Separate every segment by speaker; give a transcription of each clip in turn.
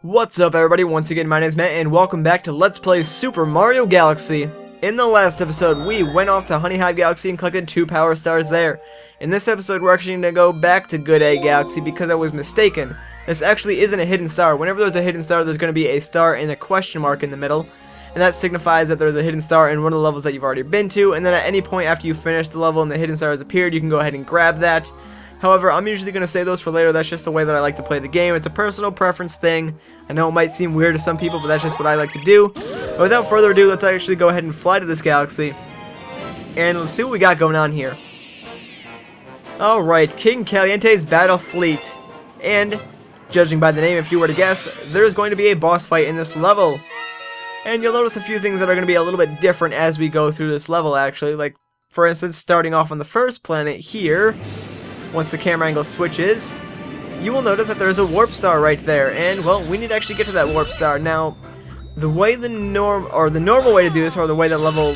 Speaker 1: What's up everybody, once again my name is Matt and welcome back to Let's Play Super Mario Galaxy. In the last episode we went off to Honey Hive Galaxy and collected 2 power stars there. In this episode we're actually going to go back to Good A Galaxy because I was mistaken. This actually isn't a hidden star. Whenever there's a hidden star there's going to be a star and a question mark in the middle. And that signifies that there's a hidden star in one of the levels that you've already been to, and then at any point after you finish the level and the hidden star has appeared you can go ahead and grab that. However, I'm usually going to save those for later. That's just the way that I like to play the game. It's a personal preference thing. I know it might seem weird to some people, but that's just what I like to do. But without further ado, let's actually go ahead and fly to this galaxy. And let's see what we got going on here. Alright, King Kaliente's Battle Fleet. And, judging by the name, if you were to guess, there's going to be a boss fight in this level. And you'll notice a few things that are going to be a little bit different as we go through this level, actually. Like, for instance, starting off on the first planet here. Once the camera angle switches, you will notice that there's a warp star right there, and well, we need to actually get to that warp star. Now, the way the normal way to do this, or the way the level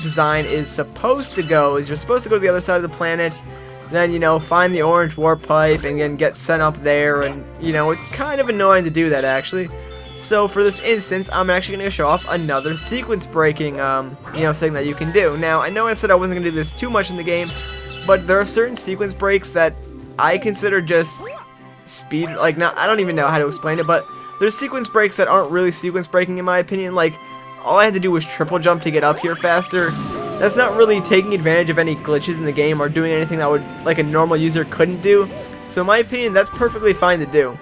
Speaker 1: design is supposed to go, is you're supposed to go to the other side of the planet, then, you know, find the orange warp pipe, and then get sent up there, and, you know, it's kind of annoying to do that, actually. So, for this instance, I'm actually going to show off another sequence breaking, thing that you can do. Now, I know I said I wasn't going to do this too much in the game, but there are certain sequence breaks that I consider just speed, like, now I don't even know how to explain it, but there's sequence breaks that aren't really sequence breaking in my opinion. Like, all I had to do was triple jump to get up here faster. That's not really taking advantage of any glitches in the game or doing anything that would, like, a normal user couldn't do. So in my opinion, that's perfectly fine to do.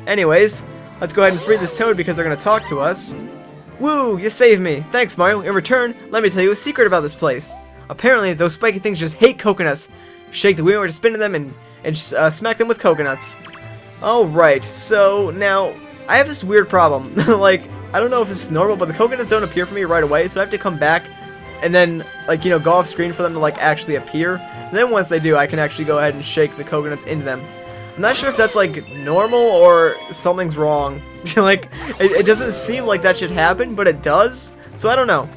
Speaker 1: Anyways, let's go ahead and free this toad because they're going to talk to us. Woo, you saved me. Thanks, Mario. In return, let me tell you a secret about this place. Apparently, those spiky things just hate coconuts. Shake the wheel or spin them and smack them with coconuts. Alright, so now, I have this weird problem. Like, I don't know if it's normal, but the coconuts don't appear for me right away, so I have to come back and then, like, you know, go off screen for them to, like, actually appear. And then once they do, I can actually go ahead and shake the coconuts into them. I'm not sure if that's, like, normal or something's wrong. Like, it doesn't seem like that should happen, but it does. So I don't know.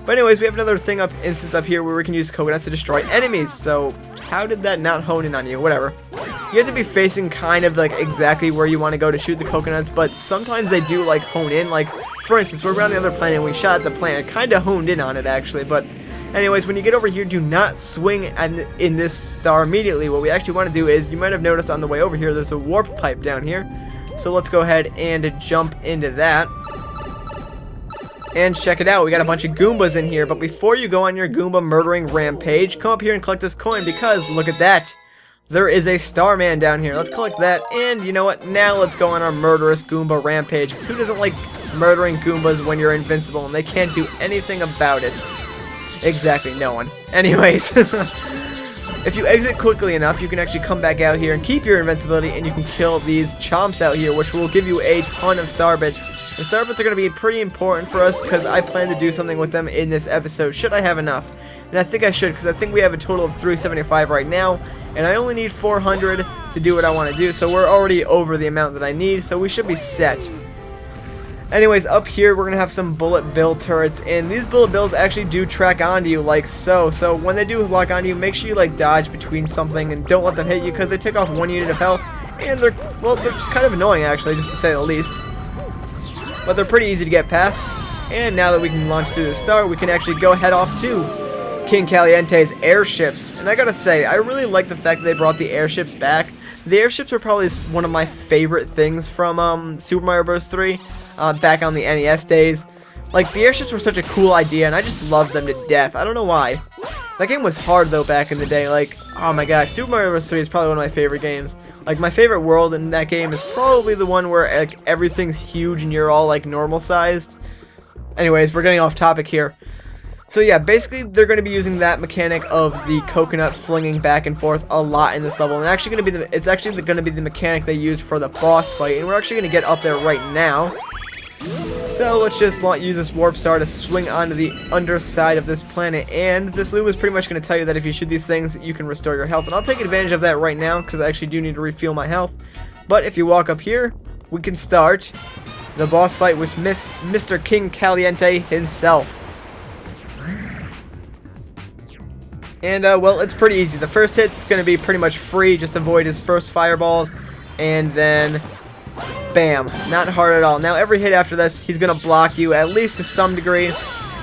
Speaker 1: But anyways, we have another instance up here where we can use coconuts to destroy enemies. So how did that not hone in on you? Whatever. You have to be facing kind of like exactly where you want to go to shoot the coconuts, but sometimes they do like hone in. Like, for instance, we're around the other planet and we shot at the planet. Kind of honed in on it actually. But anyways, when you get over here, do not swing in this star immediately. What we actually want to do is, you might have noticed on the way over here, there's a warp pipe down here. So let's go ahead and jump into that. And check it out, we got a bunch of Goombas in here, but before you go on your Goomba murdering rampage, come up here and collect this coin, because, look at that, there is a Starman down here. Let's collect that, and you know what, now let's go on our murderous Goomba rampage, because who doesn't like murdering Goombas when you're invincible and they can't do anything about it? Exactly, no one. Anyways, if you exit quickly enough, you can actually come back out here and keep your invincibility, and you can kill these chomps out here, which will give you a ton of star bits. The star bits are going to be pretty important for us because I plan to do something with them in this episode, should I have enough. And I think I should, because I think we have a total of 375 right now, and I only need 400 to do what I want to do, so we're already over the amount that I need, so we should be set. Anyways, up here we're going to have some bullet bill turrets, and these bullet bills actually do track onto you like so. So when they do lock onto you, make sure you like dodge between something and don't let them hit you, because they take off 1 unit of health, and they're just kind of annoying actually, just to say the least. But they're pretty easy to get past, and now that we can launch through the star, we can actually go head off to King Kaliente's airships. And I gotta say, I really like the fact that they brought the airships back. The airships are probably one of my favorite things from Super Mario Bros. 3, back on the NES days. Like, the airships were such a cool idea, and I just loved them to death. I don't know why. That game was hard, though, back in the day. Like, oh my gosh, Super Mario Bros. 3 is probably one of my favorite games. Like, my favorite world in that game is probably the one where, like, everything's huge and you're all, like, normal-sized. Anyways, we're getting off topic here. So, yeah, basically, they're going to be using that mechanic of the coconut flinging back and forth a lot in this level. And it's actually going to be the mechanic they use for the boss fight. And we're actually going to get up there right now. So let's just use this warp star to swing onto the underside of this planet, and this loom is pretty much going to tell you that if you shoot these things, you can restore your health, and I'll take advantage of that right now, because I actually do need to refuel my health. But if you walk up here, we can start the boss fight with Mr. King Kaliente himself. And, well, it's pretty easy. The first hit's going to be pretty much free, just avoid his first fireballs, and then Bam. Not hard at all. Now every hit after this, he's going to block you, at least to some degree.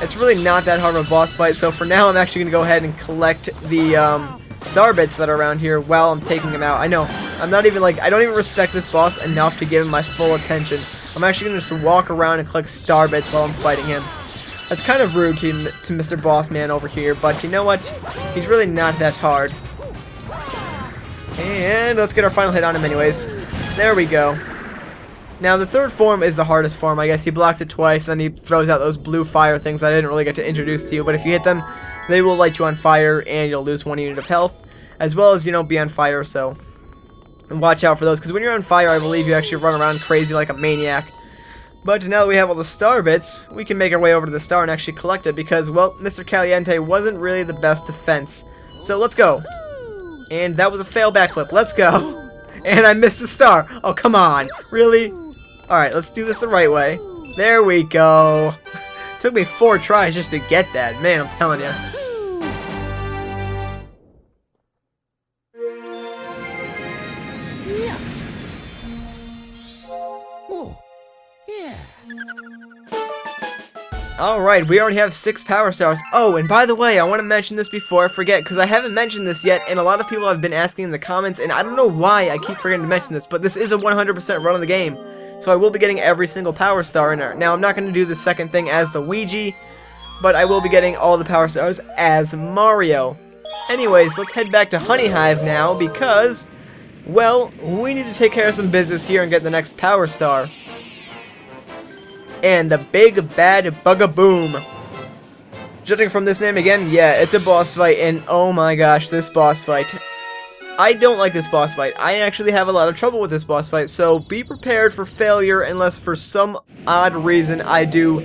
Speaker 1: It's really not that hard of a boss fight, so for now I'm actually going to go ahead and collect the star bits that are around here while I'm taking him out. I know, I'm not even like, I don't even respect this boss enough to give him my full attention. I'm actually going to just walk around and collect star bits while I'm fighting him. That's kind of rude to Mr. Bossman over here, but you know what? He's really not that hard. And let's get our final hit on him anyways. There we go. Now the third form is the hardest form, I guess. He blocks it twice, then he throws out those blue fire things that I didn't really get to introduce to you, but if you hit them, they will light you on fire and you'll lose 1 unit of health, as well as, you know, be on fire, so watch out for those, because when you're on fire, I believe you actually run around crazy like a maniac. But now that we have all the star bits, we can make our way over to the star and actually collect it, because, well, Mr. Kaliente wasn't really the best defense. So let's go. And that was a fail backflip. Let's go. And I missed the star. Oh, come on. Really? Alright, let's do this the right way. There we go. Took me 4 tries just to get that. Man, I'm telling you. Alright, we already have 6 power stars. Oh, and by the way, I want to mention this before I forget, because I haven't mentioned this yet, and a lot of people have been asking in the comments, and I don't know why I keep forgetting to mention this, but this is a 100% run of the game. So I will be getting every single power star in there. Now, I'm not going to do the second thing as the Ouija, but I will be getting all the power stars as Mario. Anyways, let's head back to Honey Hive now, because, well, we need to take care of some business here and get the next power star. And the big bad Bugaboom. Judging from this name again, yeah, it's a boss fight, and oh my gosh, this boss fight. I don't like this boss fight. I actually have a lot of trouble with this boss fight, so be prepared for failure unless for some odd reason I do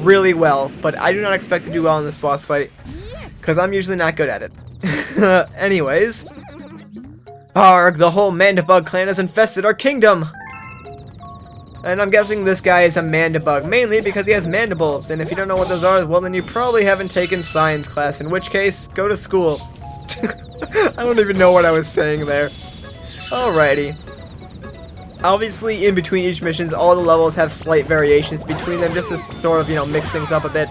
Speaker 1: really well. But I do not expect to do well in this boss fight, because I'm usually not good at it. Anyways. Arg, the whole Mandibug clan has infested our kingdom! And I'm guessing this guy is a Mandibug, mainly because he has mandibles, and if you don't know what those are, well then you probably haven't taken science class, in which case, go to school. I don't even know what I was saying there. Alrighty. Obviously, in between each missions, all the levels have slight variations between them, just to sort of, you know, mix things up a bit.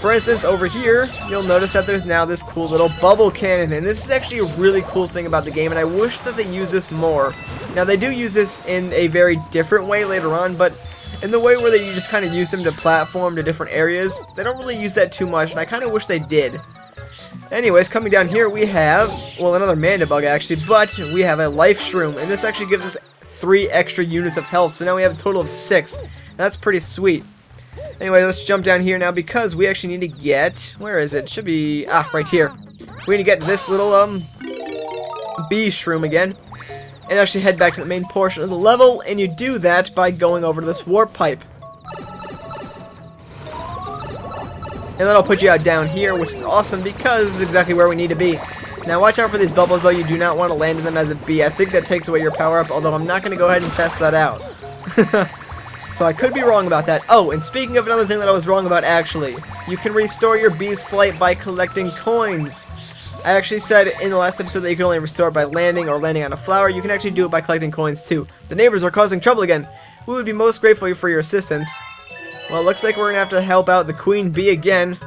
Speaker 1: For instance, over here, you'll notice that there's now this cool little bubble cannon, and this is actually a really cool thing about the game, and I wish that they use this more. Now, they do use this in a very different way later on, but in the way where you just kind of use them to platform to different areas, they don't really use that too much, and I kind of wish they did. Anyways, coming down here, we have, well, another Mandibug, actually, but we have a Life Shroom, and this actually gives us 3 extra units of health, so now we have a total of 6. That's pretty sweet. Anyway, let's jump down here now, because we actually need to get, where is it? Should be, right here. We need to get this little, bee shroom again, and actually head back to the main portion of the level, and you do that by going over to this warp pipe. And that'll put you out down here, which is awesome, because this is exactly where we need to be. Now, watch out for these bubbles, though. You do not want to land in them as a bee. I think that takes away your power-up, although I'm not going to go ahead and test that out. So I could be wrong about that. Oh, and speaking of another thing that I was wrong about, actually, you can restore your bee's flight by collecting coins. I actually said in the last episode that you can only restore it by landing or landing on a flower. You can actually do it by collecting coins, too. The neighbors are causing trouble again. We would be most grateful for your assistance. Well, it looks like we're going to have to help out the queen bee again.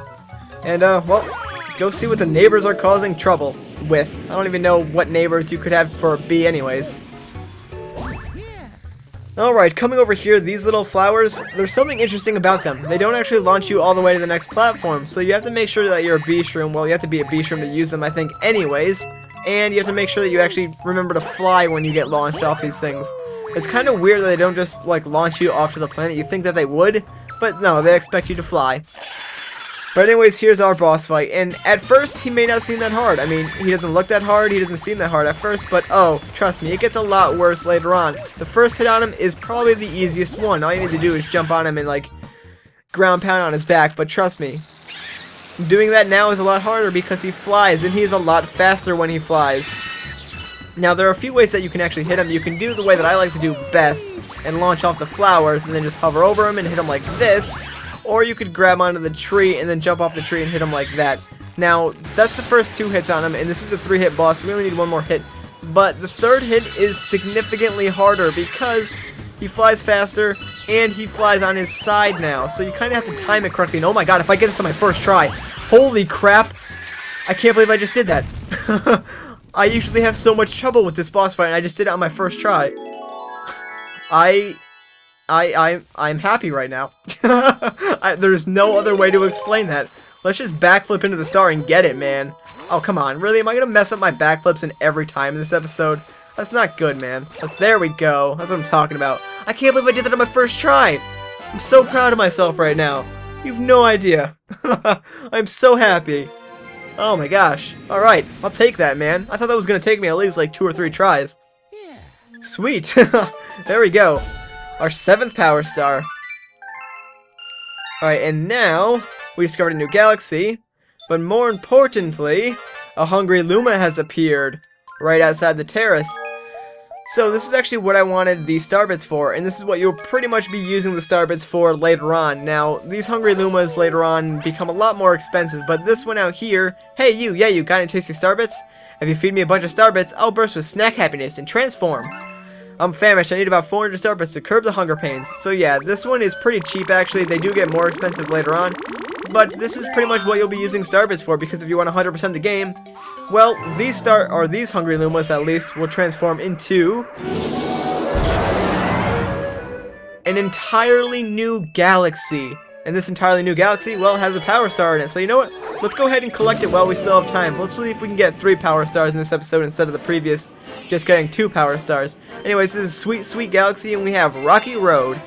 Speaker 1: And, well, go see what the neighbors are causing trouble with. I don't even know what neighbors you could have for a bee anyways. Alright, coming over here, these little flowers, there's something interesting about them. They don't actually launch you all the way to the next platform, so you have to make sure that you're a bee shroom. Well, you have to be a bee shroom to use them, I think, anyways. And you have to make sure that you actually remember to fly when you get launched off these things. It's kind of weird that they don't just, like, launch you off to the planet. You think that they would, but no, they expect you to fly. But anyways, here's our boss fight, and at first, he may not seem that hard. I mean, he doesn't look that hard, he doesn't seem that hard at first, but oh, trust me, it gets a lot worse later on. The first hit on him is probably the easiest one. All you need to do is jump on him and, like, ground pound on his back, but trust me, doing that now is a lot harder because he flies, and he's a lot faster when he flies. Now, there are a few ways that you can actually hit him. You can do the way that I like to do best, and launch off the flowers, and then just hover over him and hit him like this. Or you could grab onto the tree and then jump off the tree and hit him like that. Now, that's the first 2 hits on him, and this is a 3-hit boss, so we only need 1 more hit. But the 3rd hit is significantly harder because he flies faster, and he flies on his side now. So you kind of have to time it correctly. And oh my god, if I get this on my first try, holy crap, I can't believe I just did that. I usually have so much trouble with this boss fight, and I just did it on my first try. I'm happy right now. There's no other way to explain that. Let's just backflip into the star and get it, man. Oh, come on. Really? Am I going to mess up my backflips in every time in this episode? That's not good, man. But there we go. That's what I'm talking about. I can't believe I did that on my first try. I'm so proud of myself right now. You've no idea. I'm so happy. Oh my gosh. Alright, I'll take that, man. I thought that was going to take me at least like 2 or 3 tries. Sweet. There we go. Our 7th power star. Alright, and now we discovered a new galaxy. But more importantly, a hungry Luma has appeared right outside the terrace. So this is actually what I wanted the star bits for, and this is what you'll pretty much be using the star bits for later on. Now, these hungry Lumas later on become a lot more expensive, but this one out here, hey you, yeah you, got any tasty star bits? If you feed me a bunch of star bits, I'll burst with snack happiness and transform. I'm famished, I need about 400 star bits to curb the hunger pains. So yeah, this one is pretty cheap actually, they do get more expensive later on. But this is pretty much what you'll be using star bits for, because if you want 100% the game, well, these hungry Lumas at least will transform into an entirely new galaxy. And this entirely new galaxy, well, has a power star in it. So you know what? Let's go ahead and collect it while we still have time. Let's see if we can get 3 power stars in this episode instead of the previous just getting 2 power stars. Anyways, this is Sweet Sweet Galaxy, and we have Rocky Road.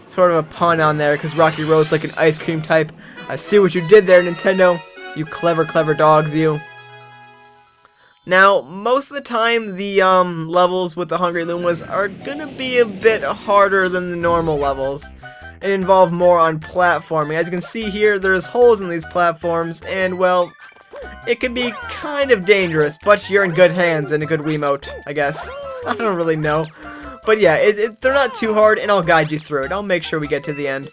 Speaker 1: Sort of a pun on there, because Rocky Road's like an ice cream type. I see what you did there, Nintendo. You clever, clever dogs, you. Now, most of the time, the levels with the Hungry Lumas are gonna be a bit harder than the normal levels, and involve more on platforming. As you can see here, there's holes in these platforms, and, well, it can be kind of dangerous, but you're in good hands and a good Wiimote, I guess. I don't really know. But yeah, they're not too hard, and I'll guide you through it. I'll make sure we get to the end.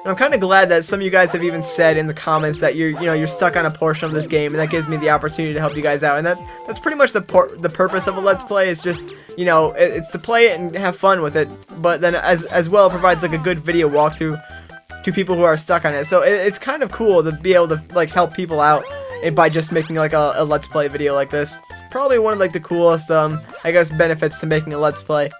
Speaker 1: And I'm kind of glad that some of you guys have even said in the comments that you're stuck on a portion of this game, and that gives me the opportunity to help you guys out. And that's pretty much the purpose of a Let's Play. Is just, it's to play it and have fun with it. But then as well, it provides like a good video walkthrough to people who are stuck on it. So it's kind of cool to be able to like help people out by just making like a Let's Play video like this. It's probably one of like the coolest I guess benefits to making a Let's Play.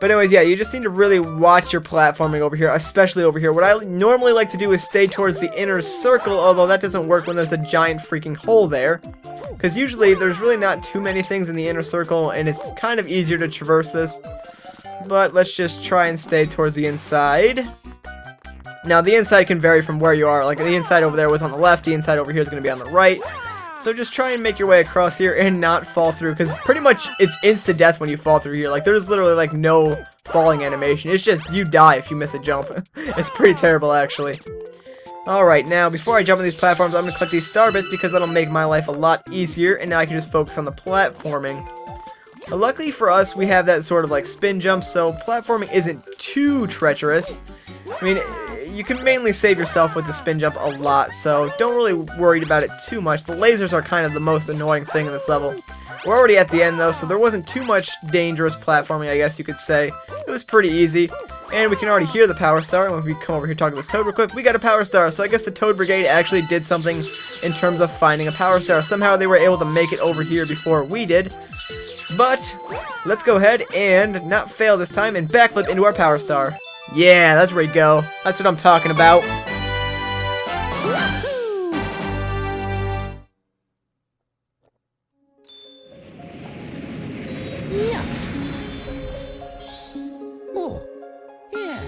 Speaker 1: But anyways, yeah, you just need to really watch your platforming over here, especially over here. What I normally like to do is stay towards the inner circle, although that doesn't work when there's a giant freaking hole there. Because usually there's really not too many things in the inner circle, and it's kind of easier to traverse this. But let's just try and stay towards the inside. Now, the inside can vary from where you are. Like, the inside over there was on the left, the inside over here is going to be on the right. So just try and make your way across here and not fall through, because pretty much it's insta-death when you fall through here. Like, there's literally, like, no falling animation. It's just you die if you miss a jump. It's pretty terrible, actually. Alright, now, before I jump on these platforms, I'm going to collect these star bits, because that'll make my life a lot easier, and now I can just focus on the platforming. But luckily for us, we have that sort of, like, spin jump, so platforming isn't too treacherous. I mean, you can mainly save yourself with the spin jump a lot, so don't really worry about it too much. The lasers are kind of the most annoying thing in this level. We're already at the end though, so there wasn't too much dangerous platforming, I guess you could say. It was pretty easy, and we can already hear the power star. And if we come over here talk to this Toad real quick, we got a power star. So I guess the Toad Brigade actually did something in terms of finding a power star. Somehow they were able to make it over here before we did. But let's go ahead and not fail this time and backflip into our power star. Yeah, that's where we go. That's what I'm talking about.
Speaker 2: Yeah. Oh, yeah.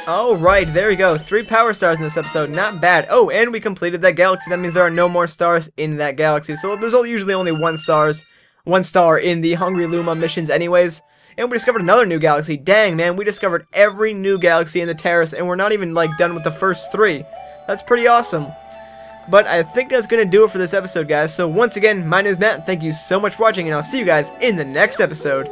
Speaker 1: Alright, there we go. 3 power stars in this episode. Not bad. Oh, and we completed that galaxy. That means there are no more stars in that galaxy. So there's usually only 1 star in the Hungry Luma missions anyways. And we discovered another new galaxy. Dang, man, we discovered every new galaxy in the terrace, and we're not even, like, done with the first 3. That's pretty awesome. But I think that's going to do it for this episode, guys. So once again, my name is Matt, thank you so much for watching, and I'll see you guys in the next episode.